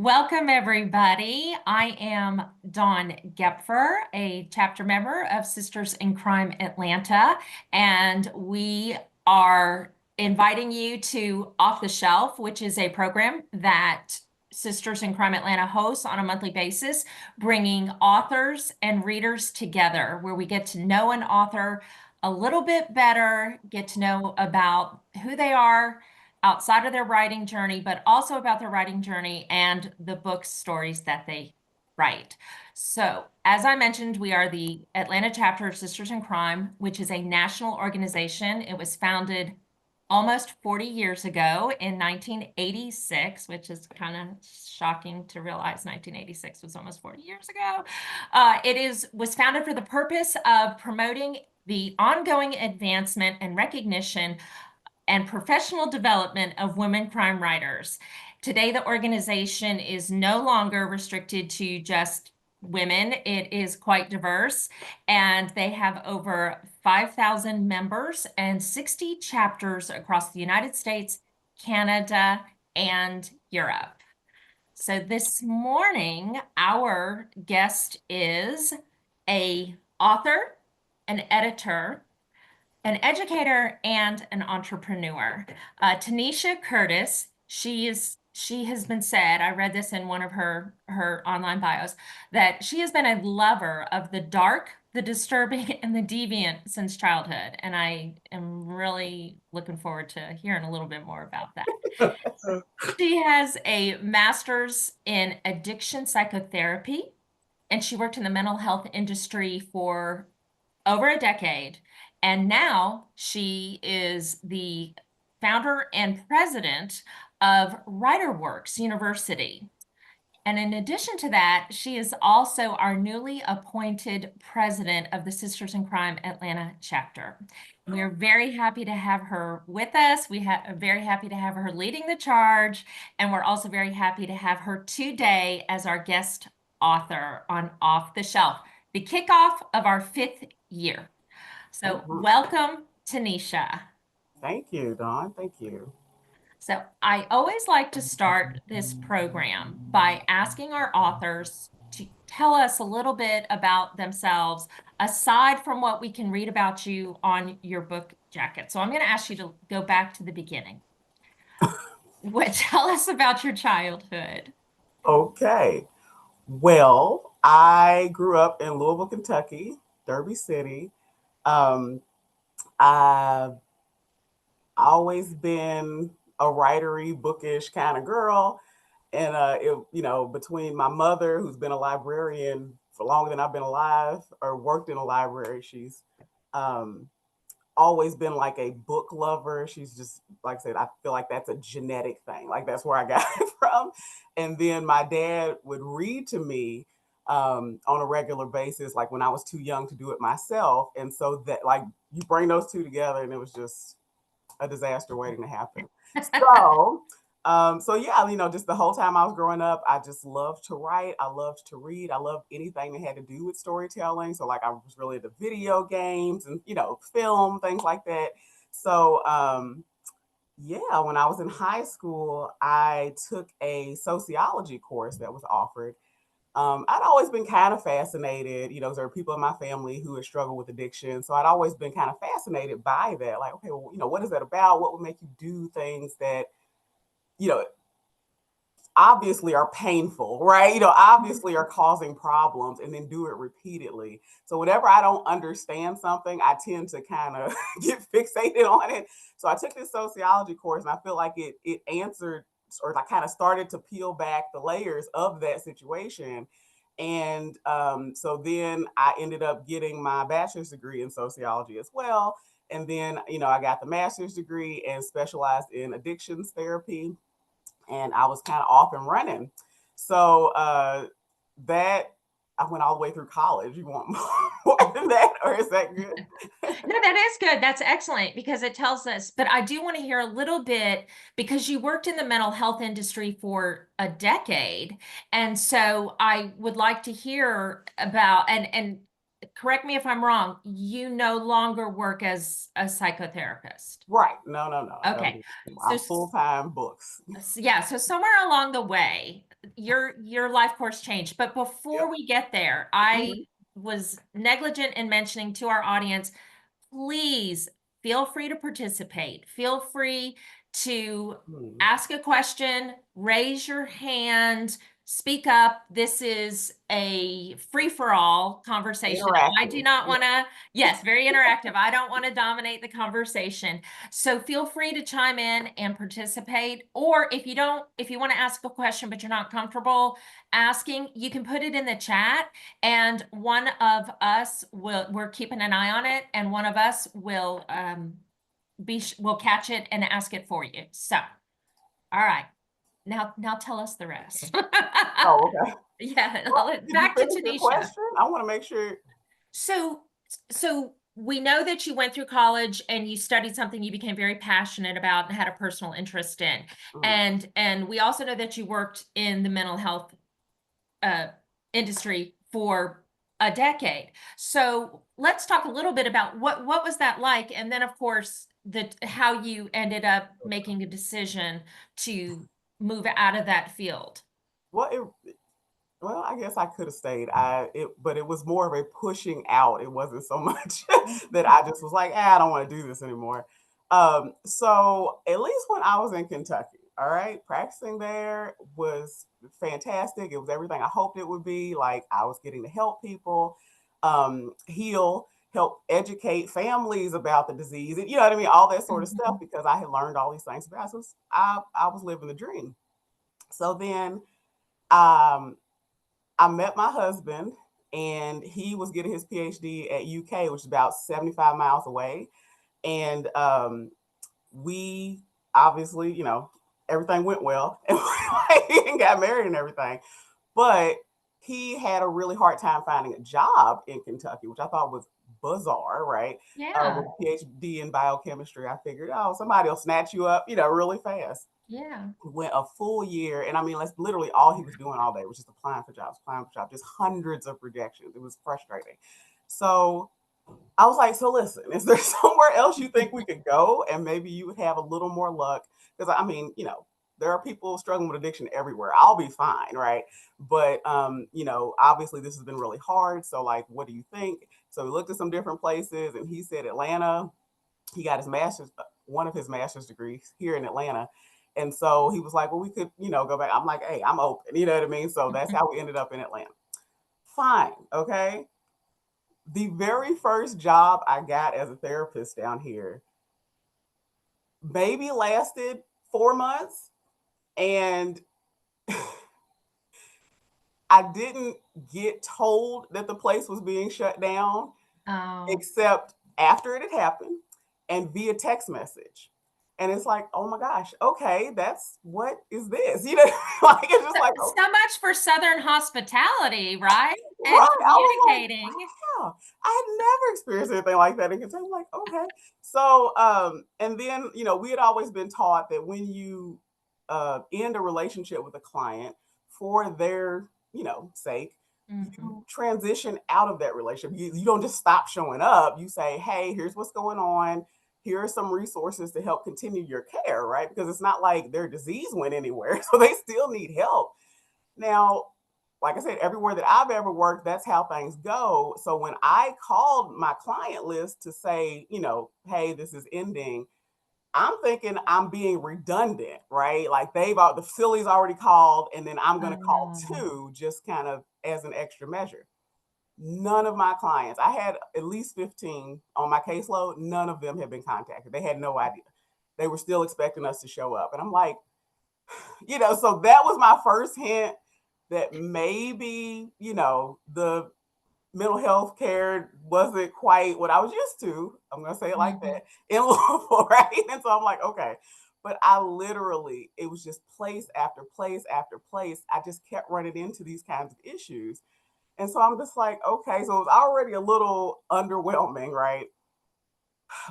Welcome, everybody. I am Dawn Gepfer, a chapter member of Sisters in Crime Atlanta, and we are inviting you to Off the Shelf, which is a program that Sisters in Crime Atlanta hosts on a monthly basis, bringing authors and readers together, where we get to know an author a little bit better, get to know about who they are outside of their writing journey, but also about their writing journey and the book stories that they write. So, as I mentioned, we are the Atlanta chapter of Sisters in Crime, which is a national organization. It was founded almost 40 years ago in 1986, which is kind of shocking to realize 1986 was almost 40 years ago. Was founded for the purpose of promoting the ongoing advancement and recognition and professional development of women crime writers. Today, the organization is no longer restricted to just women. It is quite diverse, and they have over 5,000 members and 60 chapters across the United States, Canada, and Europe. So this morning, our guest is an author, an editor, an educator, and an entrepreneur. Tenesha Curtis, she has been said, I read this in one of her online bios, that she has been a lover of the dark, the disturbing, and the deviant since childhood. And I am really looking forward to hearing a little bit more about that. She has a master's in addiction psychotherapy, and she worked in the mental health industry for over a decade. And now she is the founder and president of Writerwerx University. And in addition to that, she is also our newly appointed president of the Sisters in Crime Atlanta chapter. We are very happy to have her with us. Are very happy to have her leading the charge. And we're also very happy to have her today as our guest author on Off the Shelf, the kickoff of our 5th year. So welcome, Tenesha. Thank you, Dawn. Thank you. So I always like to start this program by asking our authors to tell us a little bit about themselves, aside from what we can read about you on your book jacket. So I'm going to ask you to go back to the beginning. Tell us about your childhood. Okay. Well, I grew up in Louisville, Kentucky, Derby City. Um, I've always been a writery, bookish kind of girl. And between my mother, who's been a librarian for longer than I've been alive, or worked in a library, she's um, always been like a book lover. She's just, like I said, I feel like that's a genetic thing. Like that's where I got it from. And then my dad would read to me on a regular basis, like when I was too young to do it myself. And so that, like, you bring those two together, and it was just a disaster waiting to happen. So, so yeah, just the whole time I was growing up, I just loved to write. I loved to read. I loved anything that had to do with storytelling. So like I was really into video games and film, things like that. So yeah, when I was in high school, I took a sociology course that was offered. I'd always been kind of fascinated, there are people in my family who had struggled with addiction. So I'd always been kind of fascinated by that. Like, okay, well, what is that about? What would make you do things that, you know, obviously are painful, right? Obviously are causing problems, and then do it repeatedly. So whenever I don't understand something, I tend to kind of get fixated on it. So I took this sociology course, and I feel like it answered, or I kind of started to peel back the layers of that situation. And so then I ended up getting my bachelor's degree in sociology as well. And then, I got the master's degree and specialized in addictions therapy, and I was kind of off and running. So that I went all the way through college. You want more than that, or is that good? No, that is good. That's excellent because it tells us, but I do want to hear a little bit because you worked in the mental health industry for a decade. And so I would like to hear about, and correct me if I'm wrong, you no longer work as a psychotherapist. Right. No, no, no. Okay. I'm So full time books. yeah, so somewhere along the way, your life course changed. But before Yep. we get there, I was negligent in mentioning to our audience, please feel free to participate. Feel free to Mhm. ask a question, raise your hand, speak up. This is a free-for-all conversation. I do Interactive. not Yeah. want to, yes, very interactive. I don't want to dominate the conversation. So feel free to chime in and participate. Or if you don't, if you want to ask a question, but you're not comfortable asking, you can put it in the chat and one of us we're keeping an eye on it, and one of us will will catch it and ask it for you. So, all right. Now tell us the rest. Oh, okay. Yeah, Well, did you back to finish your Tanisha. question? I want to make sure. So, so we know that you went through college and you studied something you became very passionate about and had a personal interest in. Mm. And we also know that you worked in the mental health uh, industry for a decade. So let's talk a little bit about what was that like, and then of course the how you ended up making a decision to move out of that field. Well, well, I guess I could have stayed. But it was more of a pushing out. It wasn't so much that I just was like, I don't want to do this anymore. So at least when I was in Kentucky, all right, practicing there was fantastic. It was everything I hoped it would be. Like I was getting to help people, heal, help educate families about the disease, and you know what I mean, all that sort of stuff Mhm. because I had learned all these things about. It. So I was living the dream. So then. Um, I met my husband and he was getting his PhD at UK, which is about 75 miles away. And we obviously, everything went well and got married and everything. But he had a really hard time finding a job in Kentucky, which I thought was bizarre, right? Yeah, With a PhD in biochemistry, I figured, oh, somebody will snatch you up, really fast. yeah. Went a full year, and I mean, that's literally all he was doing all day was just applying for jobs, just hundreds of rejections. It was frustrating. So I was like, so listen, is there somewhere else you think we could go, and maybe you would have a little more luck? Because I mean, there are people struggling with addiction everywhere. I'll be fine, right? But obviously this has been really hard. So like, what do you think? So we looked at some different places, and he said Atlanta. He got his master's, one of his master's degrees here in Atlanta. And so he was like, well, we could, go back. I'm like, hey, I'm open. You know what I mean? So that's how we ended up in Atlanta. Fine. Okay. The very first job I got as a therapist down here maybe lasted 4 months. And I didn't get told that the place was being shut down Oh, except after it had happened and via text message. And it's like, oh my gosh, okay, that's what is this? Like it's just like, oh, so much for Southern hospitality, right? And right. I was like, communicating. wow, I had never experienced anything like that. And I'm like, okay. So, and then, we had always been taught that when you end a relationship with a client for their, sake, Mhm. you transition out of that relationship. You don't just stop showing up. You say, hey, here's what's going on. Here are some resources to help continue your care, right? Because it's not like their disease went anywhere. So they still need help. Now, like I said, everywhere that I've ever worked, that's how things go. So when I called my client list to say, hey, this is ending, I'm thinking I'm being redundant, right? Like the facility's already called, and then I'm going to Oh call no. two just kind of as an extra measure. None of my clients, I had at least 15 on my caseload, none of them had been contacted. They had no idea. They were still expecting us to show up. And I'm like, so that was my first hint that maybe, the mental health care wasn't quite what I was used to. I'm going to say it like Mhm. that in Louisville, right? And so I'm like, okay. But I literally, it was just place after place after place. I just kept running into these kinds of issues. And so I'm just like, okay, so it was already a little underwhelming, right?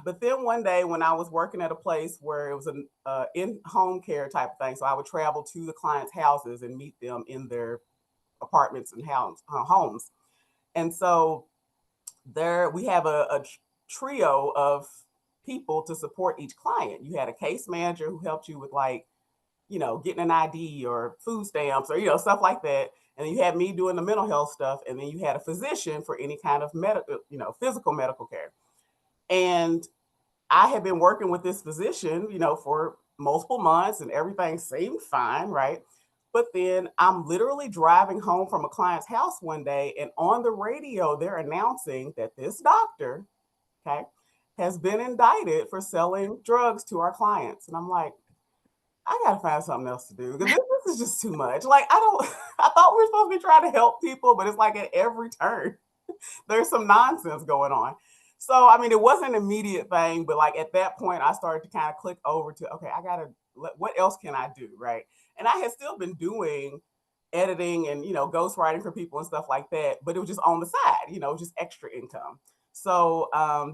But then one day when I was working at a place where it was an in-home care type of thing, so I would travel to the clients' houses and meet them in their apartments and homes. And so there we have a trio of people to support each client. You had a case manager who helped you with like getting an ID or food stamps or, stuff like that. And then you had me doing the mental health stuff. And then you had a physician for any kind of medical, physical medical care. And I had been working with this physician, for multiple months and everything seemed fine, right? But then I'm literally driving home from a client's house one day, and on the radio, they're announcing that this doctor, okay, has been indicted for selling drugs to our clients. And I'm like, I gotta find something else to do because this is just too much. Like, I don't, I thought we were supposed to be trying to help people, but it's like at every turn, there's some nonsense going on. So, I mean, it wasn't an immediate thing, but like at that point, I started to kind of click over to, okay, I gotta, what else can I do? Right. And I had still been doing editing and, ghostwriting for people and stuff like that, but it was just on the side, just extra income. So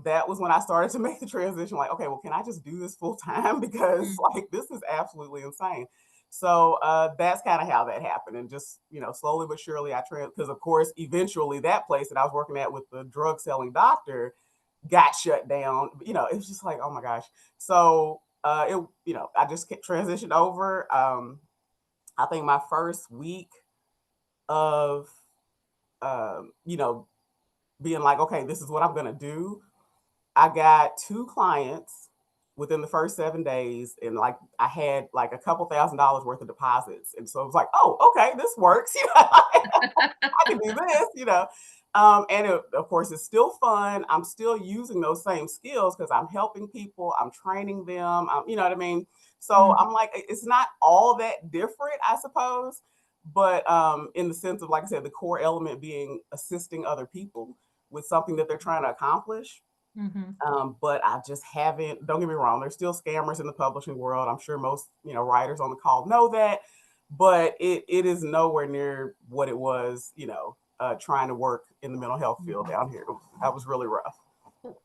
that was when I started to make the transition like, okay, well, can I just do this full time? Because Mm. like this is absolutely insane. So that's kind of how that happened. And just, slowly but surely because of course, eventually that place that I was working at with the drug selling doctor got shut down. It was just like, oh my gosh. So I just transitioned over. I think my first week of, you know, being like, okay, this is what I'm going to do. I got 2 clients within the first 7 days, and like I had like a couple $1,000s worth of deposits, and so it was like, oh, okay, this works. I can do this. And of course, it's still fun. I'm still using those same skills because I'm helping people, I'm training them. You know what I mean? So Mhm. I'm like, it's not all that different, I suppose, but in the sense of, like I said, the core element being assisting other people with something that they're trying to accomplish. Mhm. But I just haven't, don't get me wrong, there's still scammers in the publishing world. I'm sure most, writers on the call know that, but it is nowhere near what it was, trying to work in the mental health field Mhm. down here. That was really rough.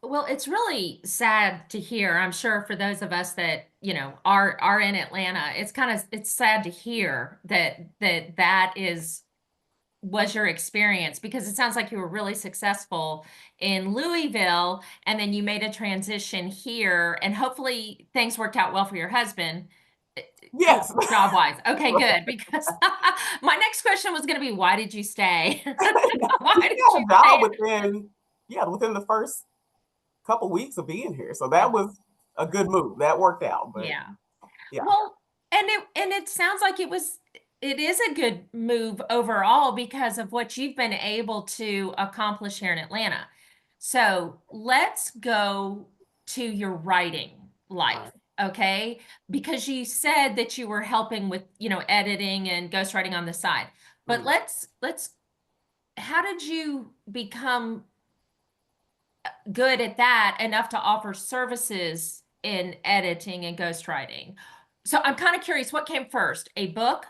Well, it's really sad to hear. I'm sure for those of us that, are in Atlanta, it's sad to hear that is was your experience because it sounds like you were really successful in Louisville and then you made a transition here and hopefully things worked out well for your husband. Yes. Job wise. Okay, Right. good. Because my next question was going to be, why did you stay? Why He did got you a job stay? within the first couple weeks of being here. So that Yeah. was a good move. That worked out. But Yeah. yeah. Well, and it sounds like it is a good move overall because of what you've been able to accomplish here in Atlanta. So let's go to your writing life, okay? Because you said that you were helping with, editing and ghostwriting on the side. But Mhm. let's how did you become good at that enough to offer services in editing and ghostwriting? So I'm kind of curious, what came first? A book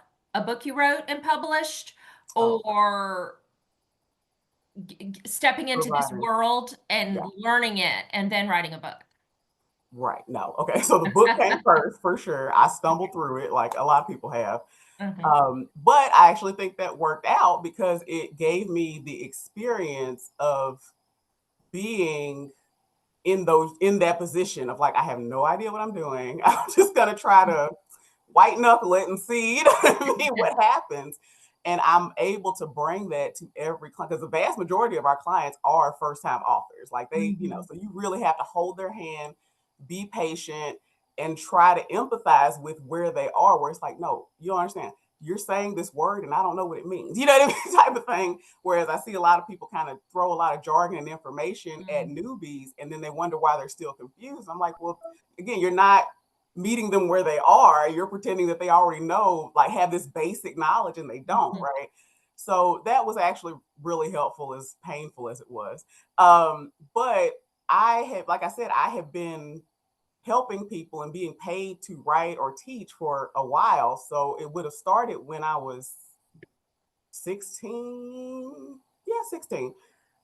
you wrote and published, Oh, or stepping into this providing. world and Yeah. learning it and then writing a book? Right. No. Okay. So the book came first for sure. I stumbled through it like a lot of people have. Okay. But I actually think that worked out because it gave me the experience of being in that position of like, I have no idea what I'm doing. I'm just gonna try to white knuckle it and see, what I mean, what happens. And I'm able to bring that to every client because the vast majority of our clients are first time authors. Like Mhm. so you really have to hold their hand, be patient, and try to empathize with where they are, where it's like, no, you don't understand. You're saying this word and I don't know what it means. You know what I mean? Type of thing. Whereas I see a lot of people kind of throw a lot of jargon and information at Mhm. newbies and then they wonder why they're still confused. I'm like, well, again, you're not meeting them where they are. You're pretending that they already know, like have this basic knowledge and they don't, Mhm. right? So that was actually really helpful, as painful as it was. But like I said, I have been helping people and being paid to write or teach for a while. So it would have started when I was 16. Yeah, 16.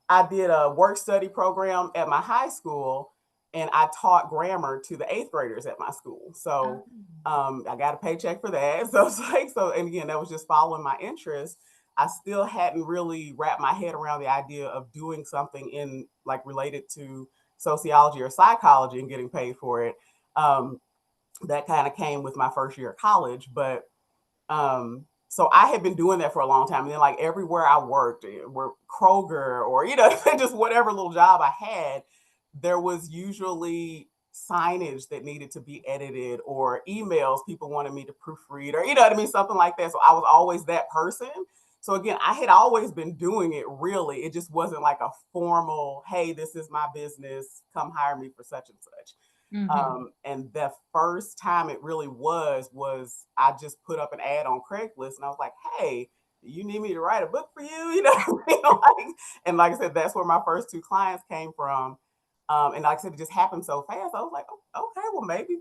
I did a work study program at my high school and I taught grammar to the eighth graders at my school. Oh. So I got a paycheck for that. So it's like, so, and again, that was just following my interest. I still hadn't really wrapped my head around the idea of doing something in like related to sociology or psychology and getting paid for it. Um, that kind of came with my first year of college. But so I had been doing that for a long time. And then like everywhere I worked, were Kroger or, just whatever little job I had, there was usually signage that needed to be edited or emails people wanted me to proofread or, what I mean? Something like that. So I was always that person. So again, I had always been doing it really. It just wasn't like a formal, hey, this is my business, come hire me for such and such. And the first time it really was I just put up an ad on Craigslist and I was like, hey, you need me to write a book for you? And like I said, that's where my first two clients came from. And like I said, it just happened so fast. I was like, oh, okay, well, maybe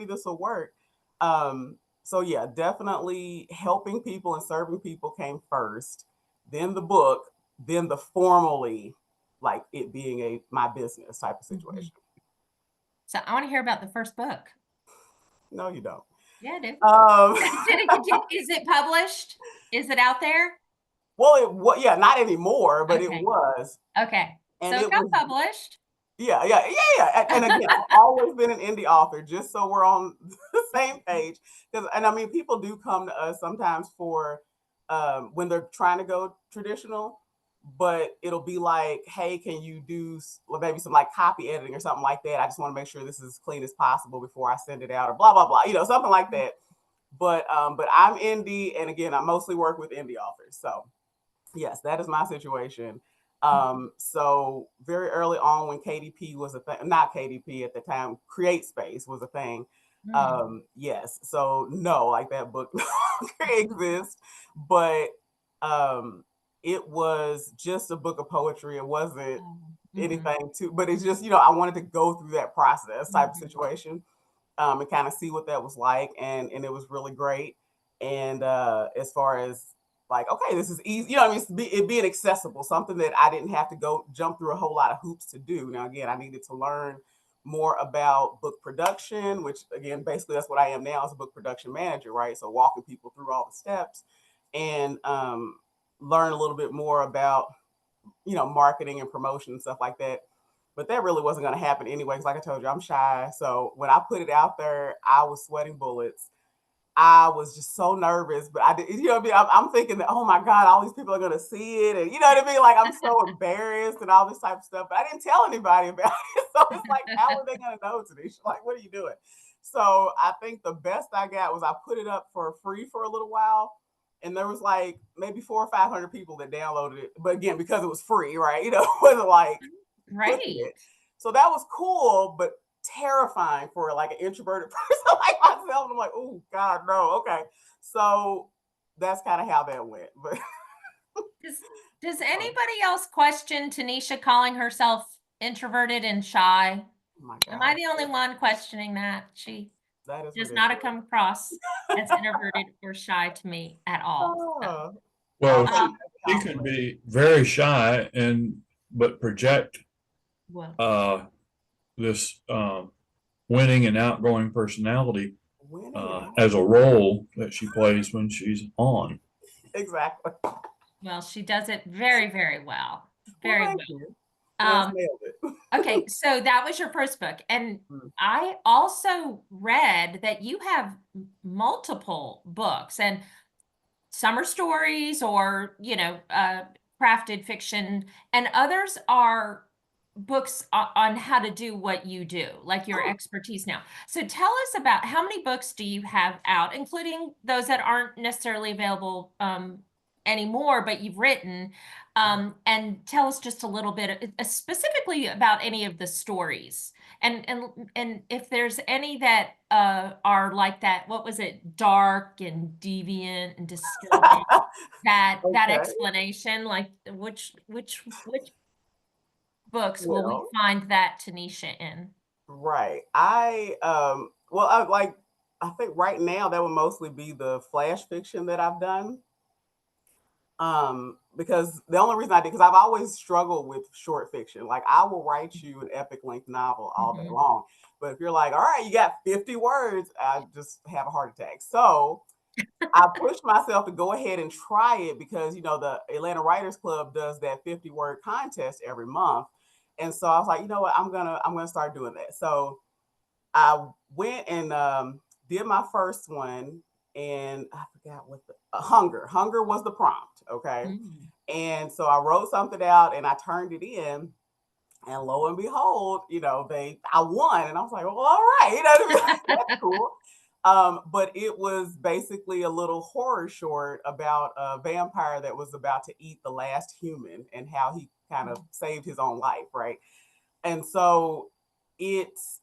this will work. So yeah, definitely helping people and serving people came first, then the book, then the formally, like it being my business type of situation. So I want to hear about the first book. No, you don't. Yeah, I do. Um, Is it published? Is it out there? well, yeah, not anymore, but it Okay. was. Okay. And So it it got was, published. yeah. And again, I've always been an indie author, just so we're on the same page. And I mean, people do come to us sometimes for when they're trying to go traditional, but it'll be like, hey, can you do maybe some like copy editing or something like that? I just want to make sure this is as clean as possible before I send it out, or blah blah blah, something like that. But I'm indie, and again, I mostly work with indie authors. So yes, that is my situation. So very early on when KDP was a thing, not KDP at the time, Create Space was a thing. Yes. So no, like that book exists, but it was just a book of poetry. It wasn't anything but it's just, I wanted to go through that process type of situation, and kind of see what that was like. And it was really great. And as far as like, okay, this is easy, it being accessible, something that I didn't have to go jump through a whole lot of hoops to do. Now, again, I needed to learn more about book production, which again, basically that's what I am now as a book production manager, right? So walking people through all the steps and learn a little bit more about, marketing and promotion and stuff like that. But that really wasn't going to happen anyways. Like I told you, I'm shy. So when I put it out there, I was sweating bullets. I was just so nervous, but I did, what I mean? I'm thinking that, oh my God, all these people are going to see it. And you know what I mean? Like I'm so embarrassed and all this type of stuff, but I didn't tell anybody about it. So it's like, how are they going to know, Tenesha? Like, what are you doing? So I think the best I got was I put it up for free for a little while. And there was like maybe 400 or 500 people that downloaded it. But again, because it was free, right? It wasn't like pushing Right. it. So that was cool, but terrifying for like an introverted person like myself. And I'm like, oh God, no. Okay. So that's kind of how that went. But Does anybody else question Tenesha calling herself introverted and shy? oh my Am I God, the only one questioning that? She that is does not ridiculous. come across as introverted or shy to me at all. So, Oh, Well, um, she can be very shy but project well, this winning and outgoing personality winning and as a role that she plays when she's on. exactly. well, she does it very, very well. Very Well, well. thank you. Yes, nailed it. Okay, so that was your first book. And I also read that you have multiple books, and some are stories or, crafted fiction, and others are books on how to do what you do, like your expertise now. So tell us about how many books do you have out, including those that aren't necessarily available anymore, but you've written, and tell us just a little bit specifically about any of the stories. And if there's any that are like that, what was it, dark and deviant and disturbing? That Okay. explanation, like which books will we Well, find that Tenesha in? right. I think right now that would mostly be the flash fiction that I've done. Because the only reason I did, because I've always struggled with short fiction. Like I will write you an epic length novel all day long, but if you're like, all right, you got 50 words, I just have a heart attack. So I pushed myself to go ahead and try it because the Atlanta Writers Club does that 50-word contest every month, and so I was like, you know what, I'm gonna start doing that. So I went and did my first one, and I forgot what the hunger. Hunger was the prompt. Okay. Mm. And so I wrote something out and I turned it in. And lo and behold, I won. And I was like, well, all right. What I mean? That's cool. But it was basically a little horror short about a vampire that was about to eat the last human and how he kind of saved his own life, right? And so it's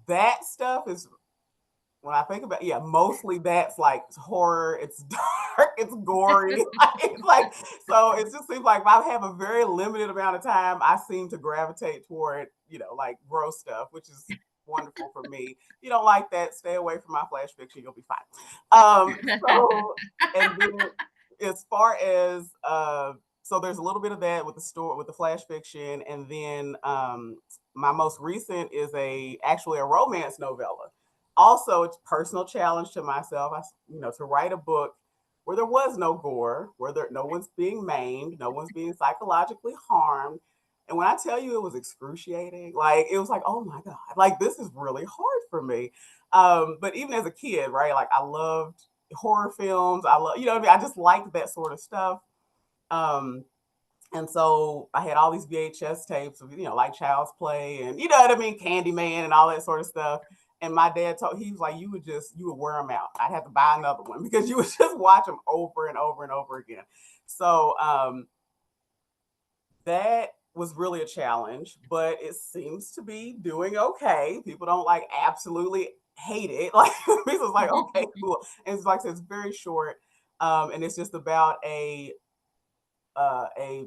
that stuff is when I think about, yeah, mostly that's like horror. It's dark, it's gory. So it just seems like if I have a very limited amount of time, I seem to gravitate toward, like gross stuff, which is wonderful for me. If you don't like that, stay away from my flash fiction. You'll be fine. So, and then as far as, so there's a little bit of that with the flash fiction. And then my most recent is actually a romance novella. Also, it's a personal challenge to myself, to write a book where there was no gore, where no one's being maimed, no one's being psychologically harmed. And when I tell you it was excruciating, like it was like, oh my God, like this is really hard for me. But even as a kid, right, like I loved horror films. I love, what I mean? I just liked that sort of stuff. And so I had all these VHS tapes of, like Child's Play and, what I mean, Candyman and all that sort of stuff. And my dad he was like, you would wear them out. I'd have to buy another one because you would just watch them over and over and over again. So that was really a challenge, but it seems to be doing okay. People don't like absolutely hate it. Like, it's like, okay, cool. And it's like, it's very short. And it's just about a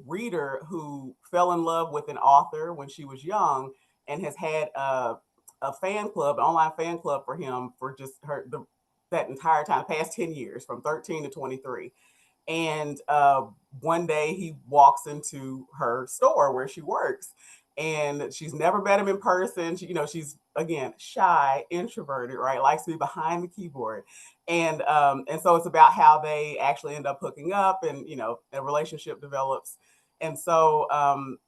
reader who fell in love with an author when she was young and has had a fan club, an online fan club for him for just that entire time, past 10 years, from 13 to 23. And one day he walks into her store where she works, and she's never met him in person. She's again shy, introverted, right? Likes to be behind the keyboard, and so it's about how they actually end up hooking up, and a relationship develops. And so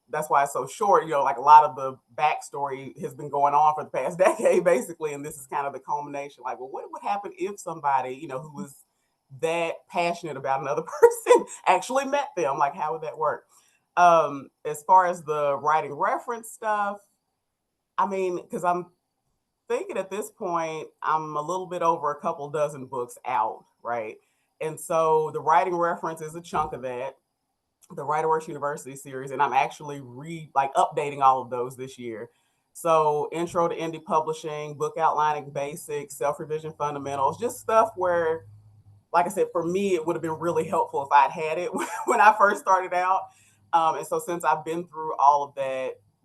that's why it's so short. Like a lot of the backstory has been going on for the past decade, basically, and this is kind of the culmination. Like, well, what would happen if somebody, who was that passionate about another person actually met them? Like, how would that work? As far as the writing reference stuff, I mean, because I'm thinking at this point, I'm a little bit over a couple dozen books out, right? And so the writing reference is a chunk of that, the Writerwerx University series, and I'm actually updating all of those this year. So intro to indie publishing, book outlining basics, self-revision fundamentals, just stuff where, like I said, for me, it would have been really helpful if I'd had it when I first started out. And so since I've been through all of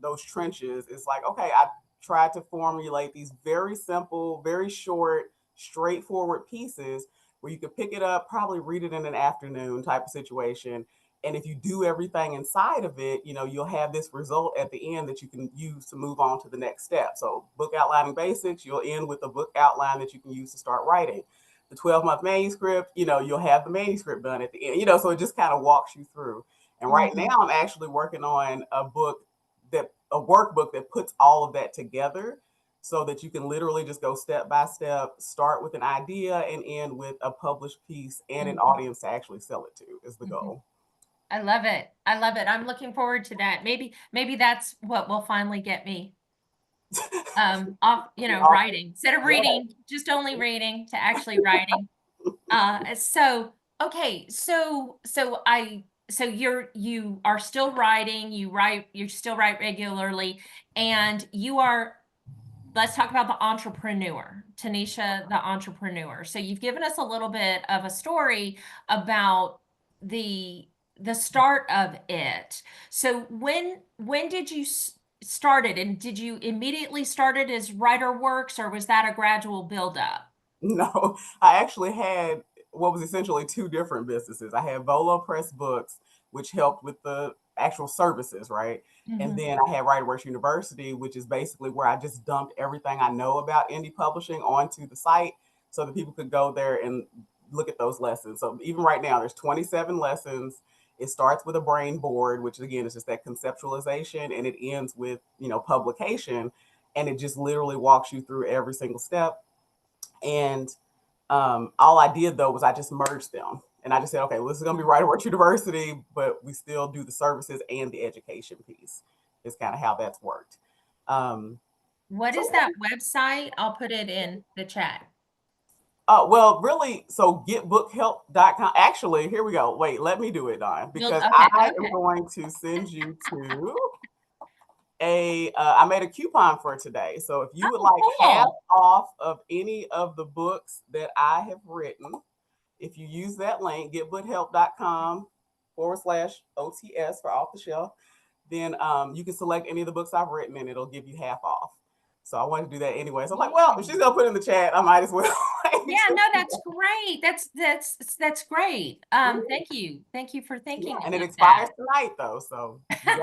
those trenches, it's like, okay, I tried to formulate these very simple, very short, straightforward pieces where you could pick it up, probably read it in an afternoon type of situation. And if you do everything inside of it, you'll have this result at the end that you can use to move on to the next step. So book outlining basics, you'll end with a book outline that you can use to start writing. The 12-month manuscript, you'll have the manuscript done at the end, so it just kind of walks you through. And right now I'm actually working on a workbook that puts all of that together so that you can literally just go step by step, start with an idea and end with a published piece and an audience to actually sell it to is the goal. I love it. I love it. I'm looking forward to that. Maybe that's what will finally get me off, writing instead of reading, just only reading to actually writing. Okay. So you are still writing, you still write regularly, and let's talk about the entrepreneur, Tenesha, the entrepreneur. So you've given us a little bit of a story about the start of it. So when did you start it, and did you immediately start it as Writerwerx, or was that a gradual buildup? No, I actually had what was essentially two different businesses. I had Volo Press Books, which helped with the actual services, right? And then I had Writerwerx University, which is basically where I just dumped everything I know about indie publishing onto the site so that people could go there and look at those lessons. So even right now, there's 27 lessons. It starts with a brain board, which again is just that conceptualization, and it ends with, publication. and it just literally walks you through every single step. And all I did though was I just merged them. And I just said, okay, well, this is going to be Writerwerx University, but we still do the services and the education piece. Is kind of how that's worked. What is that website? I'll put it in the chat. Well, really, so getbookhelp.com. Actually, here we go. Wait, let me do it, Dawn, because Okay, I am going to send you to I made a coupon for today. So if you would like half off of any of the books that I have written, if you use that link, getbookhelp.com/OTS for off the shelf, then you can select any of the books I've written and it'll give you half off. So I wanted to do that anyway. So I'm like, well, if she's gonna put it in the chat, I might as well. Yeah, no, that's great. That's great. Thank you for thinking. And it about expires that. tonight though, so you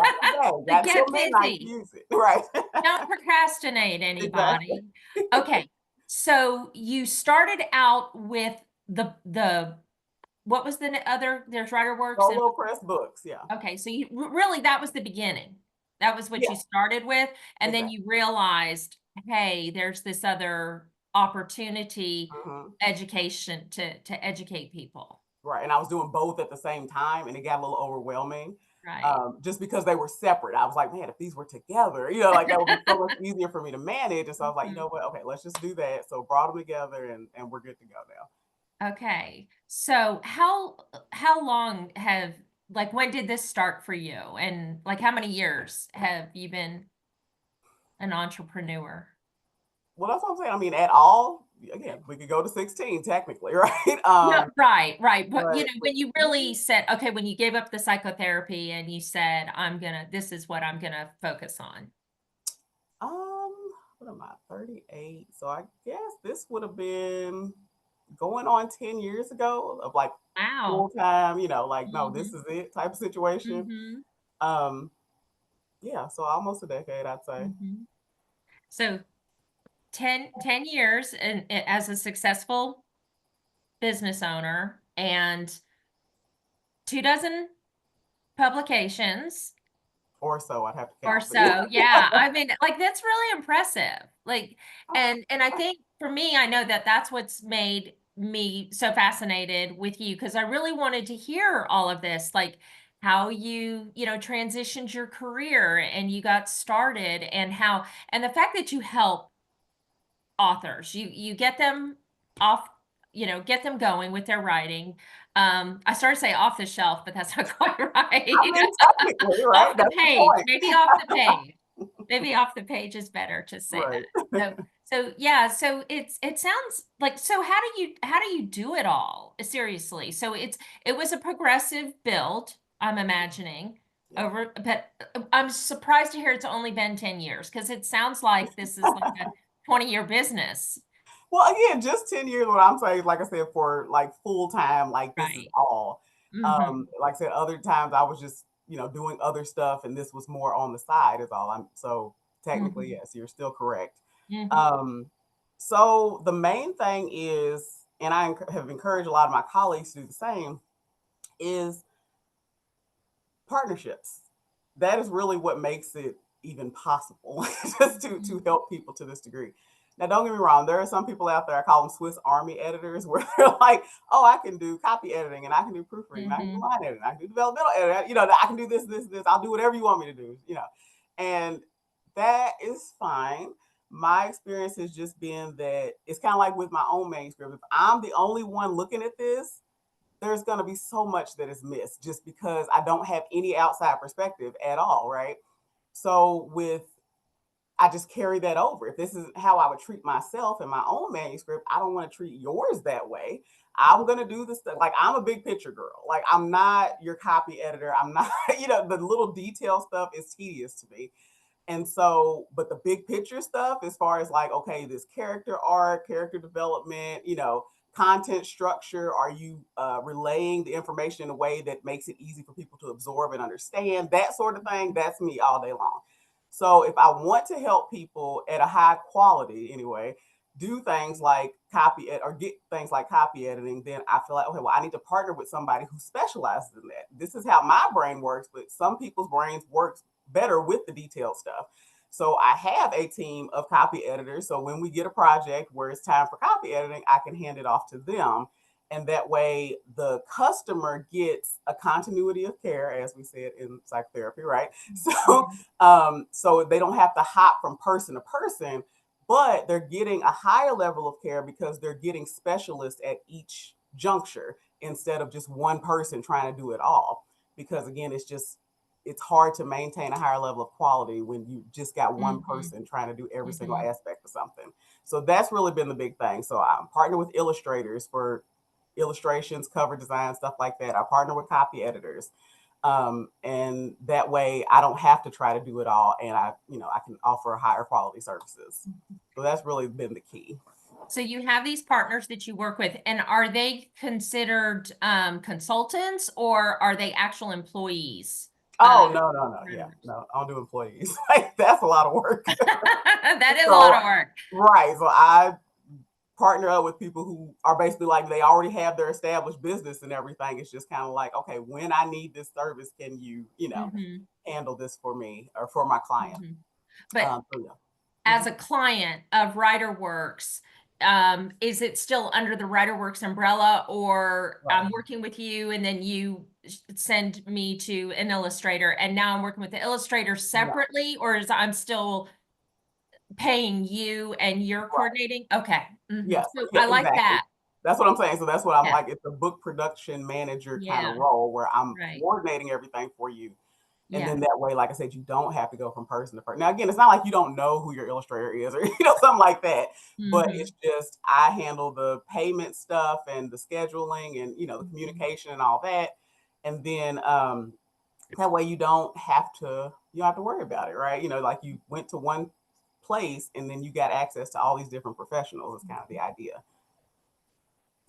got Get till midnight to busy. use it. Right. Don't procrastinate, anybody. Exactly. Okay, so you started out with the what was the other? There's Writerwerx and Solo press books, yeah. okay, so you really that was the beginning. That was what Yeah. you started with, and then Exactly. you realized, hey, there's this other opportunity, education to educate people. Right, and I was doing both at the same time, and it got a little overwhelming. Right. Just because they were separate, I was like, man, if these were together, you know, like that would be so much easier for me to manage. And so I was like, you know what? Okay, let's just do that. So brought them together, and we're good to go now. Okay. So how long have like when did this start for you? And like how many years have you been an entrepreneur? Well, that's what I'm saying. I mean, at all, again, we could go to 16 technically, right? No, right. But you but know, when you really said, okay, when you gave up the psychotherapy and you said, this is what I'm gonna focus on. What am I, 38? So I guess this would have been going on 10 years ago of like full Wow. time, you know, like, no, this is it type of situation. Yeah, so almost a decade, I'd say. So 10 years as a successful business owner and 24 publications. Or so, I'd have to Or count. But yeah. so, yeah. I mean, like that's really impressive. Like, and I think for me, I know that that's what's made me so fascinated with you because I really wanted to hear all of this, like how you know, transitioned your career and you got started and how, and the fact that you help authors, you get them off, you know, get them going with their writing. I started to say off the shelf, but that's not quite right. I mean, technically, right? Off the That's the page, point. maybe off the page. Maybe off the page is better to say Right. that. So yeah, so it sounds like, so how do you do it all? Seriously. So it was a progressive build, I'm imagining. Over, but I'm surprised to hear it's only been 10 years because it sounds like this is like a 20-year business. Well, again, just 10 years, what I'm saying, like I said, for like full time, like this is Right. all. Like I said, other times I was just, you know, doing other stuff and this was more on the side is all. So technically, yes, you're still correct. So the main thing is, and I have encouraged a lot of my colleagues to do the same, is partnerships. That is really what makes it even possible just to help people to this degree. Now, don't get me wrong, there are some people out there, I call them Swiss Army editors, where they're like, oh, I can do copy editing and I can do proofreading, I can do line editing, I can do developmental editing, you know, I can do this, I'll do whatever you want me to do, you know. And that is fine. My experience has just been that it's kind of like with my own manuscript. If I'm the only one looking at this, there's going to be so much that is missed just because I don't have any outside perspective at all, right? So I just carry that over. If this is how I would treat myself in my own manuscript, I don't want to treat yours that way. I'm going to do this stuff. Like, I'm a big picture girl. Like, I'm not your copy editor. I'm not, you know, the little detail stuff is tedious to me. And so, but the big picture stuff, as far as like, okay, this character arc, character development, you know, content structure, are you relaying the information in a way that makes it easy for people to absorb and understand, that sort of thing, that's me all day long. So if I want to help people at a high quality anyway, do things like or get things like copy editing, then I feel like, okay, well, I need to partner with somebody who specializes in that. This is how my brain works, but some people's brains works better with the detailed stuff. So I have a team of copy editors. So when we get a project where it's time for copy editing, I can hand it off to them. And that way the customer gets a continuity of care, as we said in psychotherapy, right? So they don't have to hop from person to person, but they're getting a higher level of care because they're getting specialists at each juncture instead of just one person trying to do it all. Because again, it's hard to maintain a higher level of quality when you just got one person trying to do every single aspect of something. So that's really been the big thing. So I'm partnered with illustrators for illustrations, cover design, stuff like that. I partner with copy editors. And that way I don't have to try to do it all, and I can offer higher quality services. So that's really been the key. So you have these partners that you work with, and are they considered consultants, or are they actual employees? Oh, no. Yeah, no, I don't do employees. That's a lot of work. That is a lot of work. Right. So I partner up with people who are basically like, they already have their established business and everything. It's just kind of like, okay, when I need this service, can you, handle this for me or for my client? But as a client of Writerwerx, is it still under the Writerwerx umbrella, or I'm working with you and then you send me to an illustrator and now I'm working with the illustrator separately, or is I'm still paying you and you're coordinating? Okay. Yes. So Yeah, I like exactly. that. That's what I'm saying. So that's what I'm like. It's a book production manager kind of role where I'm coordinating everything for you. And then that way, like I said, you don't have to go from person to person. Now, again, it's not like you don't know who your illustrator is or, something like that. But it's just, I handle the payment stuff and the scheduling and, the communication and all that. And then that way you don't have to worry about it, right? Like you went to one place and then you got access to all these different professionals is kind of the idea.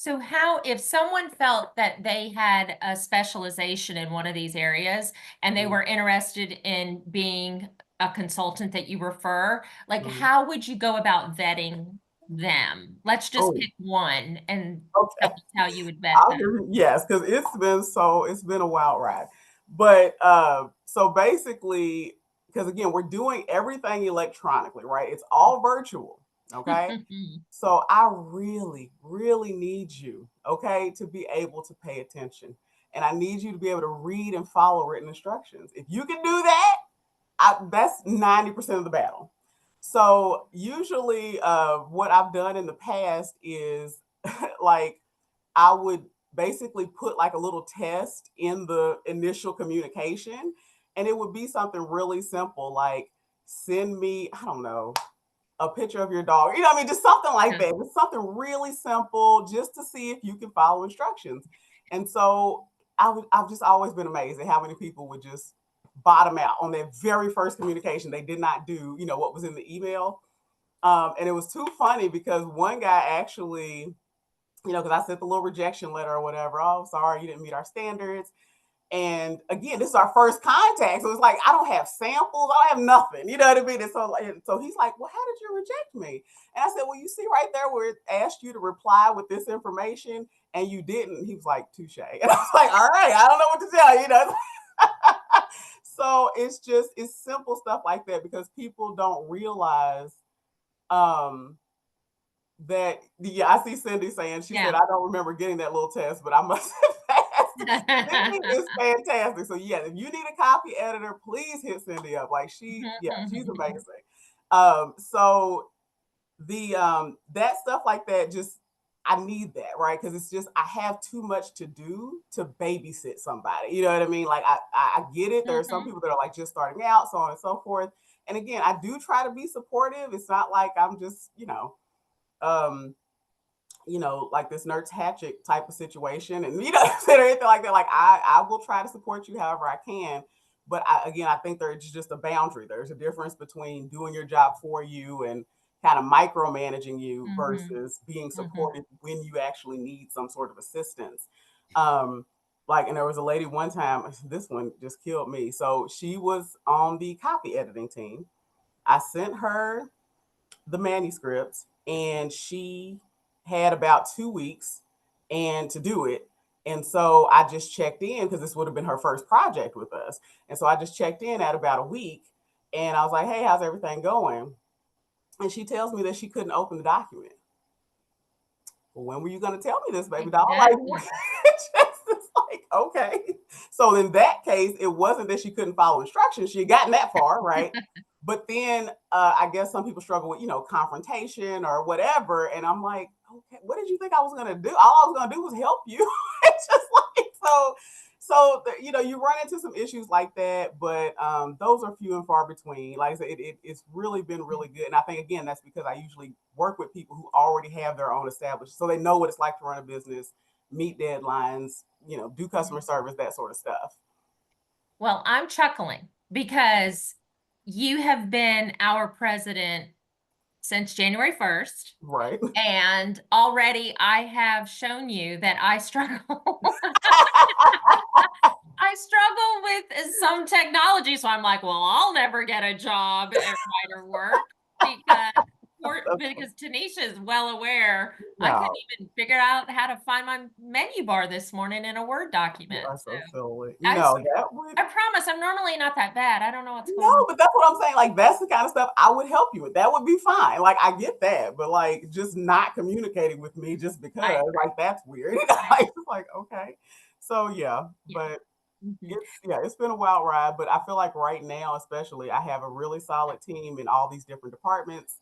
So if someone felt that they had a specialization in one of these areas and they were interested in being a consultant that you refer, like how would you go about vetting them? Let's just pick one and tell us how you would vet them. Yes, because it's been a wild ride. But so basically, because again, we're doing everything electronically, right? It's all virtual. Okay. So I really, really need you, okay, to be able to pay attention. And I need you to be able to read and follow written instructions. If you can do that, that's 90% of the battle. So usually what I've done in the past is like I would basically put like a little test in the initial communication, and it would be something really simple like send me, I don't know, a picture of your dog, what I mean, just something like that. It's something really simple just to see if you can follow instructions. And so I've just always been amazed at how many people would just bottom out on their very first communication. They did not do, what was in the email. And it was too funny because one guy actually, because I sent the little rejection letter or whatever. Oh, sorry, you didn't meet our standards. And again, this is our first contact. So it's like, I don't have samples. I don't have nothing. You know what I mean? And so he's like, well, how did you reject me? And I said, well, you see right there where it asked you to reply with this information and you didn't. He was like, touche. And I was like, all right, I don't know what to tell you. So it's simple stuff like that because people don't realize that, I see Cindy saying, she said, I don't remember getting that little test, but I must have passed. Cindy is fantastic. So yeah, if you need a copy editor, please hit Cindy up. Like she's amazing. So the that stuff like that, just I need that, right? Because it's just I have too much to do to babysit somebody. You know what I mean? Like I get it. There are some people that are like just starting out, so on and so forth. And again, I do try to be supportive. It's not like I'm just, like this Nurse Hatchet type of situation, and or anything like that. Like I will try to support you however I can, but I think there's just a boundary. There's a difference between doing your job for you and kind of micromanaging you versus being supportive when you actually need some sort of assistance. And there was a lady one time, this one just killed me. So she was on the copy editing team. I sent her the manuscripts and she had about 2 weeks and to do it. And so I just checked in because this would have been her first project with us. And so I just checked in at about a week And I was like, hey, how's everything going? And she tells me that she couldn't open the document. Well, when were you going to tell me this, baby doll? Exactly. It's like, okay. So in that case, it wasn't that she couldn't follow instructions. She had gotten that far, right? But then I guess some people struggle with, confrontation or whatever. And I'm like, okay, what did you think I was going to do? All I was going to do was help you. It's just like, you run into some issues like that, but those are few and far between. Like I said, it's really been really good. And I think, again, that's because I usually work with people who already have their own established, so they know what it's like to run a business, meet deadlines, do customer service, that sort of stuff. Well, I'm chuckling because you have been our president since January 1st. Right. And already I have shown you that I struggle. I struggle with some technology. So I'm like, well, I'll never get a job at writer work because Tenesha is well aware. I couldn't even figure out how to find my menu bar this morning in a Word document. You are so silly. I promise I'm normally not that bad. I don't know what's going on. No, but that's what I'm saying. Like, that's the kind of stuff I would help you with. That would be fine. Like, I get that, but like, just not communicating with me just because, like, that's weird. It's like, okay. So yeah, but it's been a wild ride. But I feel like right now, especially, I have a really solid team in all these different departments,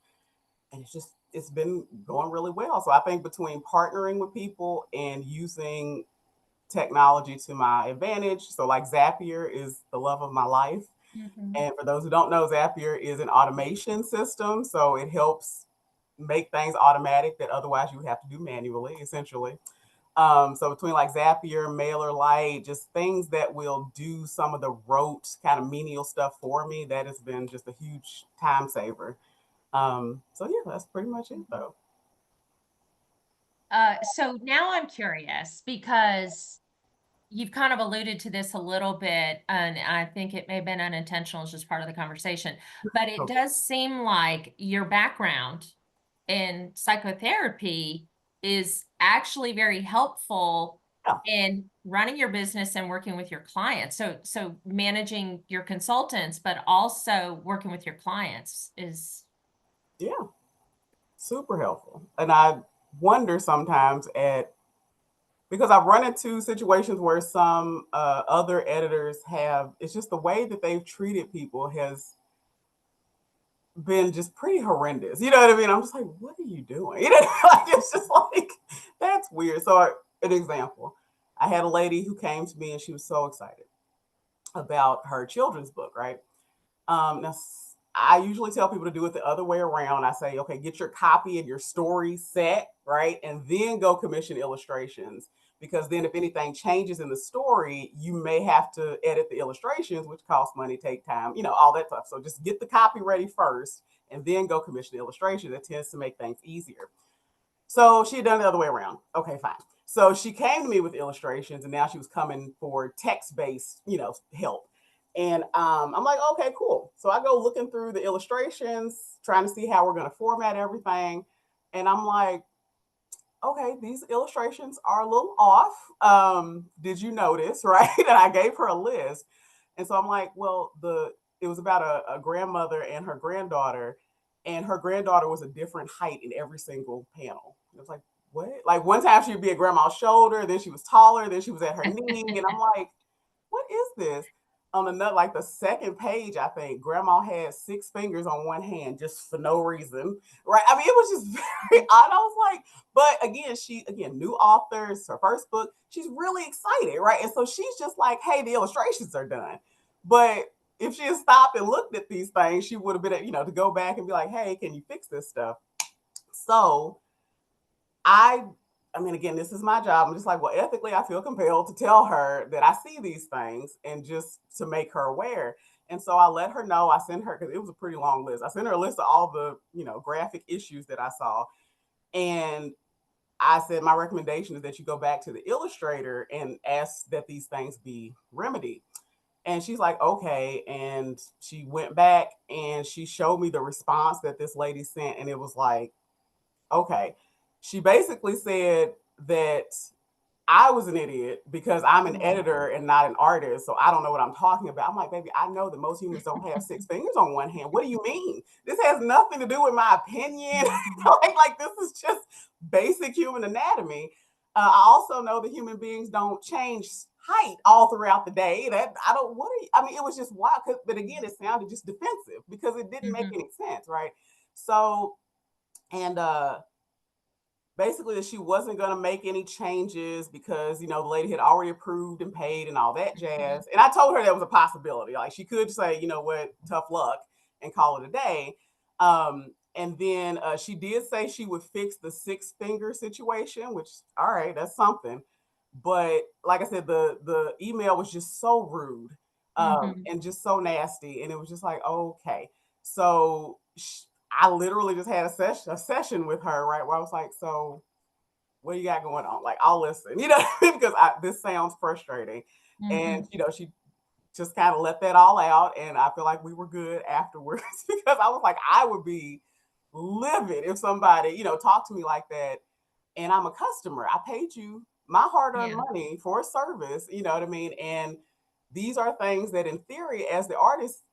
and it's been going really well. So I think between partnering with people and using technology to my advantage. So like Zapier is the love of my life. And for those who don't know, Zapier is an automation system. So it helps make things automatic that otherwise you would have to do manually, essentially. So between like Zapier, MailerLite, just things that will do some of the rote kind of menial stuff for me, that has been just a huge time saver. So yeah, that's pretty much it though. So now I'm curious because you've kind of alluded to this a little bit, and I think it may have been unintentional, it's just part of the conversation, but it does seem like your background in psychotherapy is actually very helpful in running your business and working with your clients. So managing your consultants, but also working with your clients is super helpful. And I wonder sometimes because I've run into situations where some other editors it's just the way that they've treated people has been just pretty horrendous. You know what I mean? I'm just like, what are you doing? Like, it's just like, that's weird. So an example, I had a lady who came to me and she was so excited about her children's book, right? Now, I usually tell people to do it the other way around. I say, okay, get your copy and your story set, right? And then go commission illustrations. Because then if anything changes in the story, you may have to edit the illustrations, which costs money, take time, all that stuff. So just get the copy ready first and then go commission the illustration. That tends to make things easier. So she had done it the other way around. Okay, fine. So she came to me with illustrations and now she was coming for text-based, help. And I'm like, okay, cool. So I go looking through the illustrations, trying to see how we're going to format everything. And I'm like, okay, these illustrations are a little off. Did you notice, right? And I gave her a list. And so I'm like, well, it was about a grandmother and her granddaughter, and her granddaughter was a different height in every single panel. It was like, what? Like one time she'd be at grandma's shoulder, then she was taller, then she was at her knee. And I'm like, what is this? On another, like the second page, I think grandma had 6 fingers on one hand just for no reason, right? I mean, it was just very odd. I was like, but again, new authors, her first book, she's really excited, right? And so she's just like, hey, the illustrations are done. But if she had stopped and looked at these things, she would have been, to go back and be like, hey, can you fix this stuff? So I mean, again, this is my job. I'm just like, well, ethically, I feel compelled to tell her that I see these things and just to make her aware. And so I let her know. I sent her, because it was a pretty long list. I sent her a list of all the, graphic issues that I saw. And I said, my recommendation is that you go back to the illustrator and ask that these things be remedied. And she's like, okay. And she went back and she showed me the response that this lady sent. And it was like, okay. She basically said that I was an idiot because I'm an editor and not an artist, so I don't know what I'm talking about. I'm like, baby, I know that most humans don't have 6 fingers on one hand. What do you mean? This has nothing to do with my opinion. Like this is just basic human anatomy. I also know that human beings don't change height all throughout the day. That I don't. What? I mean, it was just wild. But again, it sounded just defensive because it didn't make any sense, right? So, and basically that she wasn't going to make any changes because the lady had already approved and paid and all that jazz. And I told her that was a possibility. Like she could say, you know what, tough luck, and call it a day. And then she did say she would fix the 6 finger situation, which all right, that's something. But like I said, the email was just so rude, and just so nasty, and it was just like, okay. So I literally just had a session with her, right, where I was like, so what do you got going on? Like, I'll listen, because this sounds frustrating. And, she just kind of let that all out. And I feel like we were good afterwards because I was like, I would be livid if somebody, talked to me like that. And I'm a customer. I paid you my hard-earned money for a service, you know what I mean? And these are things that in theory, as the artist,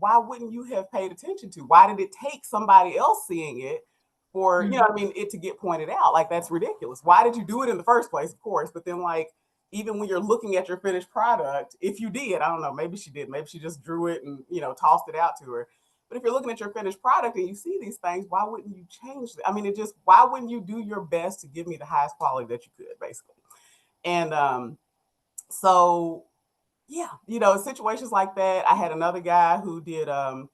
why wouldn't you have paid attention to? Why did it take somebody else seeing it for, you know what I mean, it to get pointed out? Like, that's ridiculous. Why did you do it in the first place? Of course. But then, like, even when you're looking at your finished product, if you did, I don't know, maybe she did, maybe she just drew it and, tossed it out to her. But if you're looking at your finished product and you see these things, why wouldn't you change it? I mean, why wouldn't you do your best to give me the highest quality that you could, basically? And so, yeah, situations like that. I had another guy who did a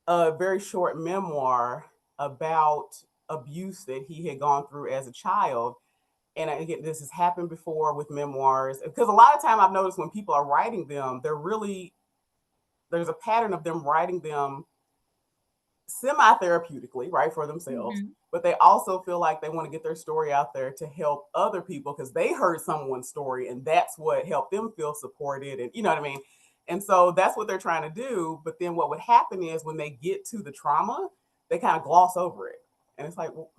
very short memoir about abuse that he had gone through as a child. And again, this has happened before with memoirs, because a lot of time I've noticed when people are writing them, there's a pattern of them writing them semi-therapeutically, right, for themselves, but they also feel like they want to get their story out there to help other people because they heard someone's story and that's what helped them feel supported, and you know what I mean. And so that's what they're trying to do. But then what would happen is when they get to the trauma, they kind of gloss over it, and it's like, well,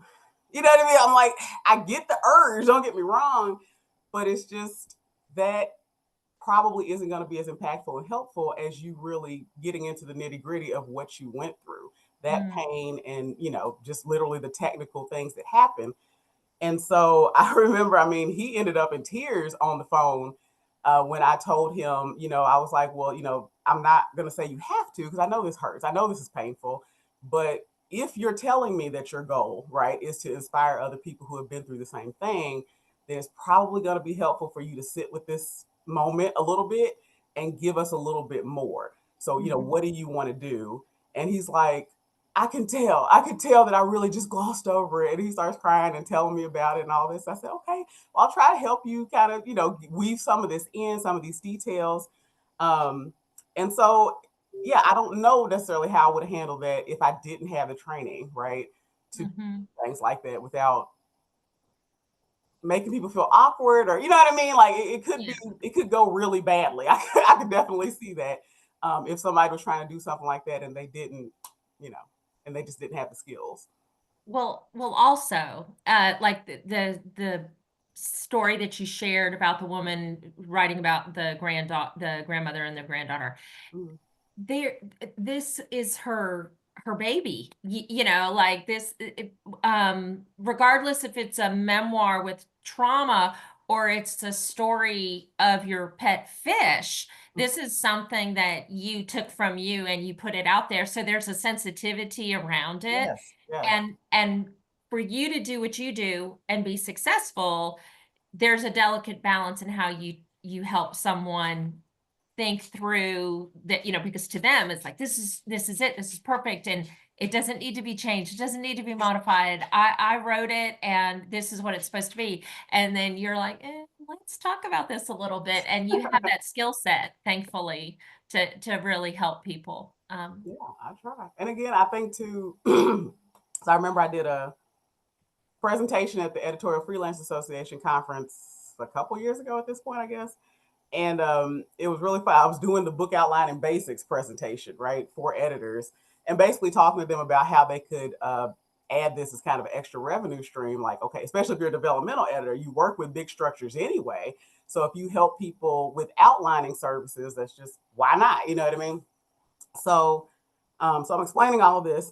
you know what I mean? I'm like, I get the urge, don't get me wrong, but it's just that probably isn't going to be as impactful and helpful as you really getting into the nitty gritty of what you went through, that pain, and just literally the technical things that happen. And so I remember, I mean, he ended up in tears on the phone when I told him, I was like, well, I'm not going to say you have to because I know this hurts. I know this is painful. But if you're telling me that your goal, right, is to inspire other people who have been through the same thing, then it's probably going to be helpful for you to sit with this moment a little bit and give us a little bit more. So, what do you want to do? And he's like, I could tell that I really just glossed over it. And he starts crying and telling me about it and all this. I said, okay, well, I'll try to help you kind of, weave some of this in, some of these details. And so, yeah, I don't know necessarily how I would handle that if I didn't have the training, right, to do things like that without making people feel awkward, or you know what I mean? Like it could go really badly. I could definitely see that if somebody was trying to do something like that and they didn't, and they just didn't have the skills. Well, also, like the story that you shared about the woman writing about the grandmother and the granddaughter. Mhm. This is her baby, like this, regardless if it's a memoir with trauma or it's a story of your pet fish, this is something that you took from you and you put it out there, so there's a sensitivity around it. Yes, yes. And for you to do what you do and be successful, there's a delicate balance in how you help someone think through that, because to them it's like, this is it, this is perfect, and it doesn't need to be changed, it doesn't need to be modified. I wrote it and this is what it's supposed to be. And then you're like, let's talk about this a little bit, and you have that skill set, thankfully, to really help people. Yeah, I try. And again, I think too, so I remember I did a presentation at the Editorial Freelance Association conference a couple years ago at this point, I guess. And it was really fun. I was doing the book outline and basics presentation, right, for editors, and basically talking to them about how they could add this as kind of an extra revenue stream. Like, okay, especially if you're a developmental editor, you work with big structures anyway. So if you help people with outlining services, that's just, why not? You know what I mean? So, so I'm explaining all of this.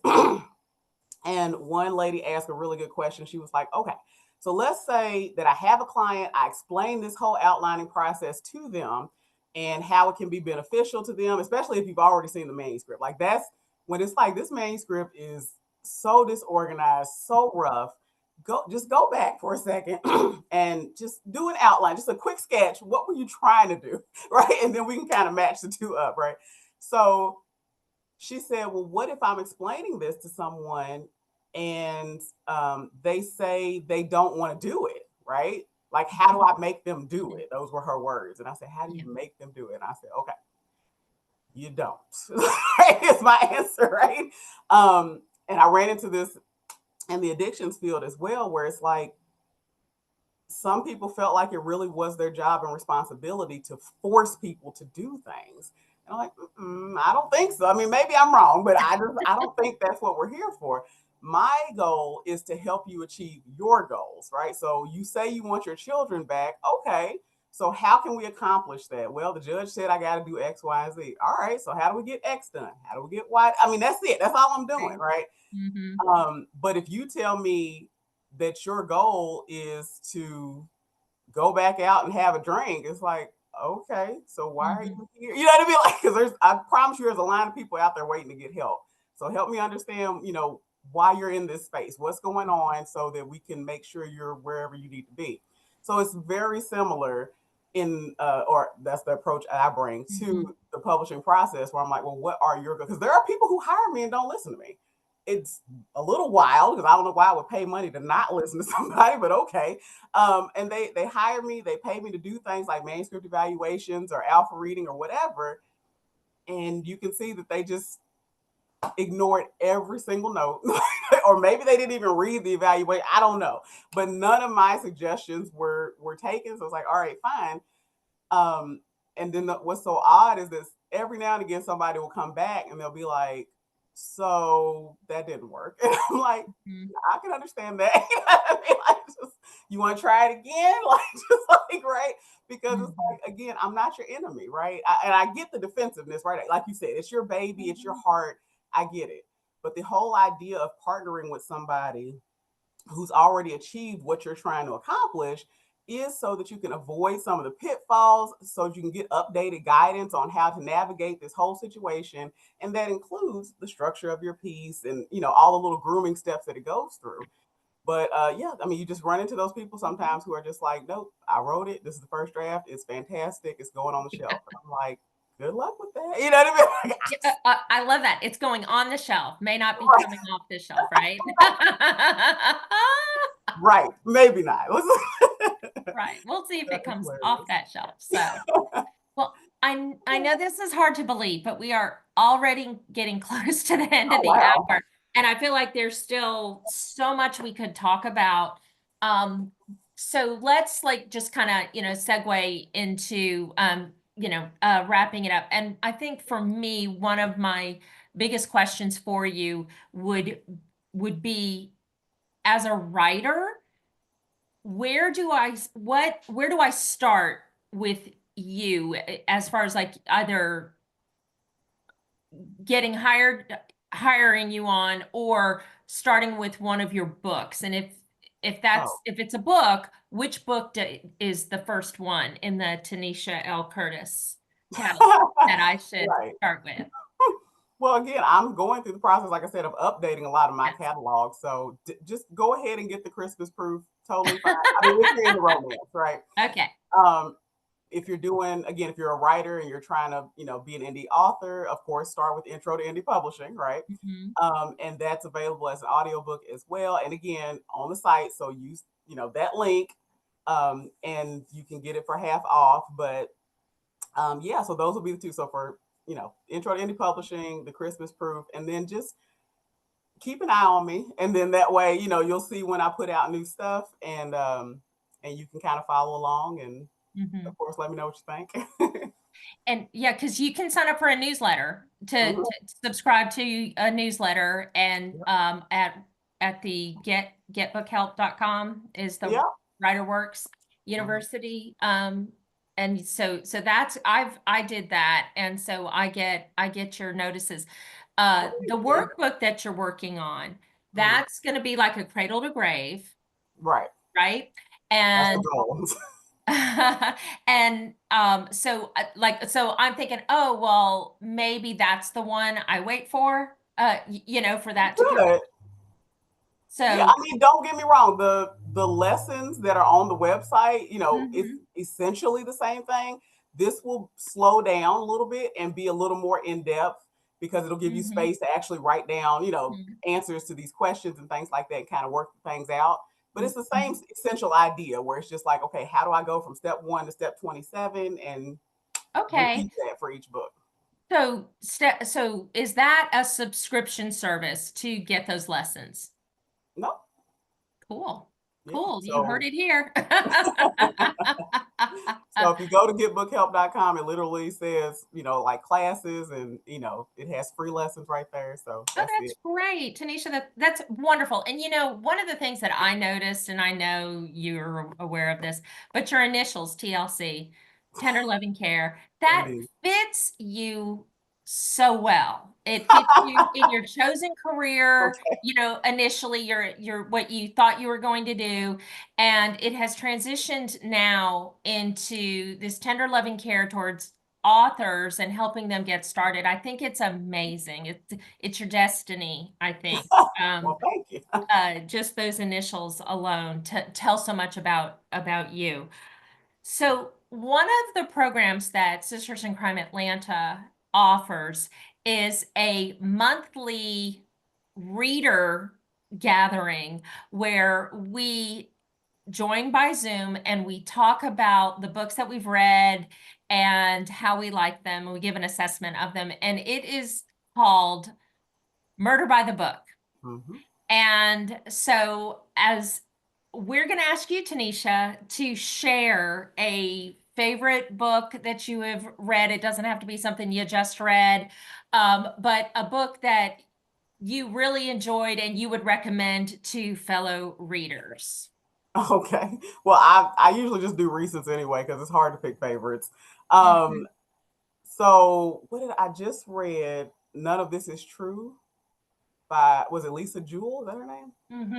And one lady asked a really good question. She was like, okay, so let's say that I have a client, I explain this whole outlining process to them and how it can be beneficial to them, especially if you've already seen the manuscript. Like, that's when it's like, this manuscript is so disorganized, so rough. Just go back for a second and just do an outline, just a quick sketch. What were you trying to do? Right. And then we can kind of match the two up. Right. So she said, well, what if I'm explaining this to someone and they say they don't want to do it, right? Like, how do I make them do it? Those were her words. And I said, how do you make them do it? And I said, okay, you don't. Is my answer, right? And I ran into this in the addictions field as well, where it's like, some people felt like it really was their job and responsibility to force people to do things. And I'm like, I don't think so. I mean, maybe I'm wrong, but I don't think that's what we're here for. My goal is to help you achieve your goals, right? So you say you want your children back. Okay. So how can we accomplish that? Well, the judge said I got to do X, Y, and Z. All right. So how do we get X done? How do we get Y? I mean, that's it. That's all I'm doing, right? But if you tell me that your goal is to go back out and have a drink, it's like, okay, so why are you here? You know what I mean? Like, because I promise you, there's a line of people out there waiting to get help. So help me understand, why you're in this space, what's going on, so that we can make sure you're wherever you need to be. So it's very similar or that's the approach I bring to the publishing process, where I'm like, well, what are your goals? Because there are people who hire me and don't listen to me. It's a little wild, because I don't know why I would pay money to not listen to somebody, but okay. And they hire me, they pay me to do things like manuscript evaluations or alpha reading or whatever. And you can see that they just ignored every single note, or maybe they didn't even read the evaluation. I don't know, but none of my suggestions were taken. So it's like, all right, fine. And then what's so odd is this: every now and again, somebody will come back and they'll be like, so that didn't work. And I'm like, I can understand that. You know what I mean? Like, just, you want to try it again? Like, just like, right? Because it's like, again, I'm not your enemy, right? And I get the defensiveness, right? Like you said, it's your baby, it's your heart. I get it. But the whole idea of partnering with somebody who's already achieved what you're trying to accomplish is so that you can avoid some of the pitfalls, so you can get updated guidance on how to navigate this whole situation. And that includes the structure of your piece and, all the little grooming steps that it goes through. But yeah, I mean, you just run into those people sometimes who are just like, nope, I wrote it. This is the first draft. It's fantastic. It's going on the shelf. And I'm like, good luck with that. You know what I mean? I love that. It's going on the shelf, may not be coming off the shelf, right? Right. Maybe not. Right. We'll see if it comes off that shelf. So, well, I know this is hard to believe, but we are already getting close to the end of the hour. And I feel like there's still so much we could talk about. So let's just kind of, segue into, wrapping it up. And I think for me, one of my biggest questions for you would be, as a writer, where do I start with you, as far as either getting hiring you on, or starting with one of your books? And if it's a book, which book is the first one in the Tenesha L. Curtis catalog that I should start with? Well, again, I'm going through the process, like I said, of updating a lot of my catalog. So just go ahead and get the Christmas proof. Totally fine. I mean, if you're in the romance, right? Okay. If you're a writer and you're trying to, be an indie author, of course, start with Intro to Indie Publishing, right? And that's available as an audiobook as well. And again, on the site, so use, that link, and you can get it for half off. But yeah, so those will be the two. So for, Intro to Indie Publishing, the Christmas proof, and then just keep an eye on me. And then that way, you'll see when I put out new stuff, and you can kind of follow along, and of course, let me know what you think. And yeah, because you can sign up for a newsletter to subscribe to a newsletter, and at at the getbookhelp.com is the Yeah. Writerwerx University. And so that's I did that, and so I get your notices. The Yeah. workbook that you're working on, that's going to be like a cradle to grave, Right. right? That's the And goal. and so so I'm thinking, oh well, maybe that's the one I wait for, for that to come. Good. Yeah, So I mean, don't get me wrong. The lessons that are on the website, it's mhm, essentially the same thing. This will slow down a little bit and be a little more in depth because it'll give you mhm, space to actually write down, mhm, answers to these questions and things like that and kind of work things out. But it's the same mhm. essential idea where it's just like, okay, how do I go from step 1 to step 27 and Okay. repeat that for each book? So is that a subscription service to get those lessons? No, Cool. yeah. Cool. You heard So it here. So if you go to getbookhelp.com, it literally says, like classes and, it has free lessons right there. So Oh, that's that's it. great, Tanisha. That's wonderful. And one of the things that I noticed, and I know you're aware of this, but your initials, TLC, tender loving care, It that is. fits you so well. It fits you in your chosen career, Okay. initially your what you thought you were going to do, and it has transitioned now into this tender loving care towards authors and helping them get started. I think it's amazing. It's your destiny, I think. Well, thank you. Just those initials alone tell so much about you. So one of the programs that Sisters in Crime Atlanta offers is a monthly reader gathering where we join by Zoom and we talk about the books that we've read and how we like them, and we give an assessment of them. And it is called Murder by the Book. Hmm. And so, as we're going to ask you, Tanisha, to share a favorite book that you have read. It doesn't have to be something you just read, but a book that you really enjoyed and you would recommend to fellow readers. Okay. Well, I usually just do recents anyway because it's hard to pick favorites. Um, Mhm. so what did I just read? None of This Is True by, was it Lisa Jewell? Is that her name?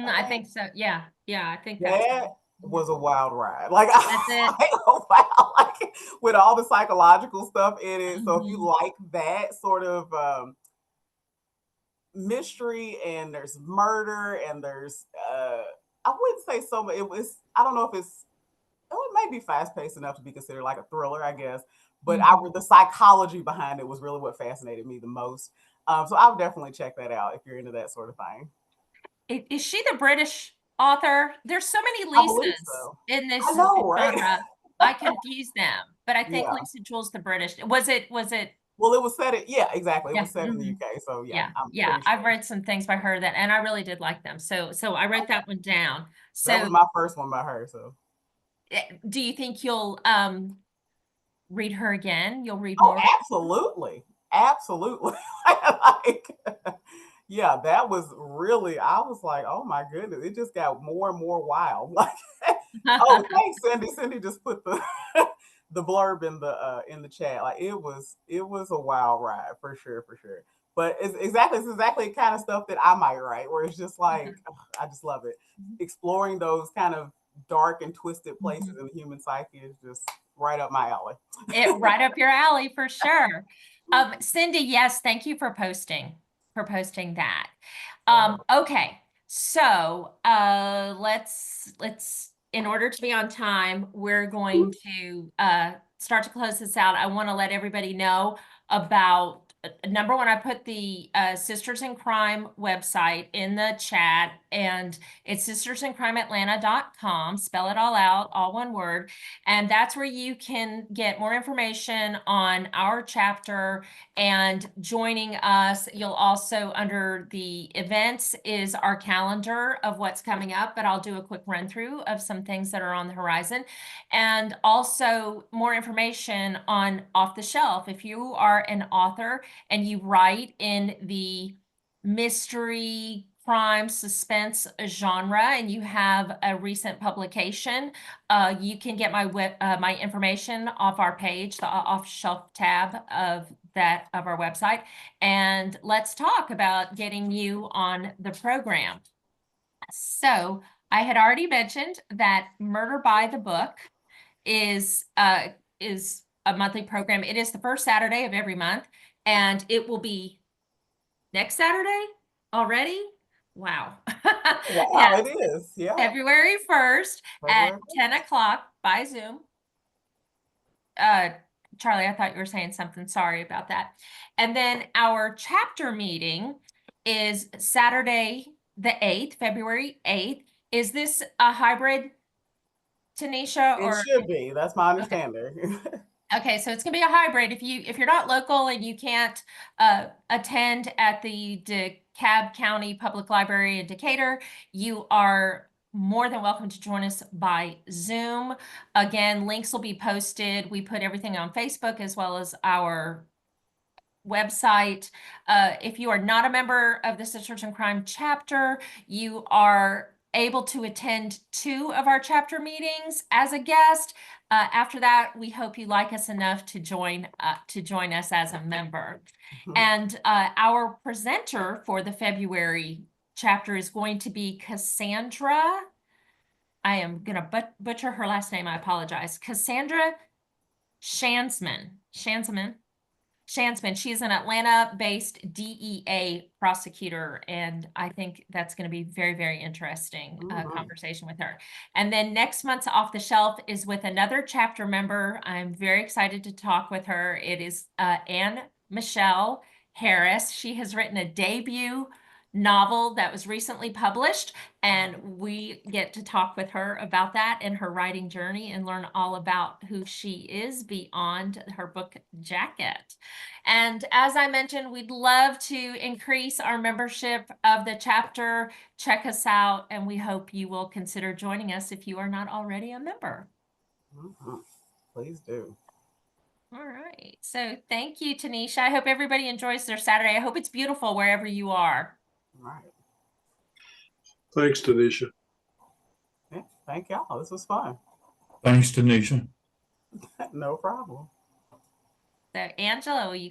I I think. think so. Yeah. Yeah. I think that's That mhm. was a wild ride. Like That's it. wow, like with all the psychological stuff in it. So if you Mhm. like that sort of mystery and there's murder and there's I wouldn't say so much. It was, I don't know if it's, oh, it may be fast paced enough to be considered like a thriller, I guess. But Mhm. the psychology behind it was really what fascinated me the most. So I would definitely check that out if you're into that sort of thing. Is she the British author? There's so many I believe Lisas so. in I this know, right? genre. I confuse them, but I think Yeah. Lisa Jewell's the British. Was it? Well, it was set in, yeah, exactly. It Yeah. was set in the UK. So yeah, Yeah. I'm Yeah. pretty I've sure. read some things by her that, and I really did like them. So I wrote Okay. that one down. That So, was my first one by her. So do you think you'll read her again? You'll read oh, more? absolutely. Absolutely. Like, yeah, that was really, I was like, oh my goodness, it just got more and more wild. Like, oh, thanks, Cindy. Cindy just put the the blurb in the chat. Like it was a wild ride for sure, for sure. But it's exactly the kind of stuff that I might write, where it's just like, ugh, I just love it. Exploring those kind of dark and twisted places Mhm. in the human psyche is just right up my alley. It right up your alley for sure. Cindy, yes, thank you for posting that. Okay, so let's in order to be on time, we're going to start to close this out. I want to let everybody know about number one, I put the Sisters in Crime website in the chat, and it's sistersincrimeatlanta.com. Spell it all out, all one word. And that's where you can get more information on our chapter and joining us. You'll also, under the events, is our calendar of what's coming up, but I'll do a quick run through of some things that are on the horizon. And also more information on Off the Shelf. If you are an author and you write in the mystery, crime suspense genre and you have a recent publication, you can get my information off our page, the off-shelf tab of our website, and let's talk about getting you on the program. So I had already mentioned that Murder by the Book is a monthly program. It is the first Saturday of every month, and it will be next Saturday already. Wow. Wow, Yes, it is. Yeah. February 1st at February 10 o'clock by Zoom. Charlie, I thought you were saying something. Sorry about that. And then our chapter meeting is Saturday the 8th, February 8th. Is this a hybrid, Tenesha, It or? should be. That's my Okay. understanding. Okay, so it's gonna be a hybrid. If you're not local and you can't attend at the DeKalb County Public Library in Decatur, you are more than welcome to join us by Zoom. Again, links will be posted. We put everything on Facebook as well as our website. If you are not a member of the Sisters in Crime chapter, you are able to attend 2 of our chapter meetings as a guest. After that, we hope you like us enough to join us as a member. And our presenter for the February chapter is going to be Cassandra. I am going to butcher her last name. I apologize. Cassandra Shansman. She's an Atlanta-based DEA prosecutor, and I think that's going to be very, very interesting conversation with her. And then next month's Off the Shelf is with another chapter member. I'm very excited to talk with her. It is Anne Michelle Harris. She has written a debut novel that was recently published, and we get to talk with her about that and her writing journey and learn all about who she is beyond her book jacket. And as I mentioned, we'd love to increase our membership of the chapter. Check us out, and we hope you will consider joining us if you are not already a member. Please do. All right. So thank you, Tenesha. I hope everybody enjoys their Saturday. I hope it's beautiful wherever you are. Right. Thanks, Tenesha. Yeah, thank y'all. This was fun. Thanks, Tenesha. No problem. So Angela, will you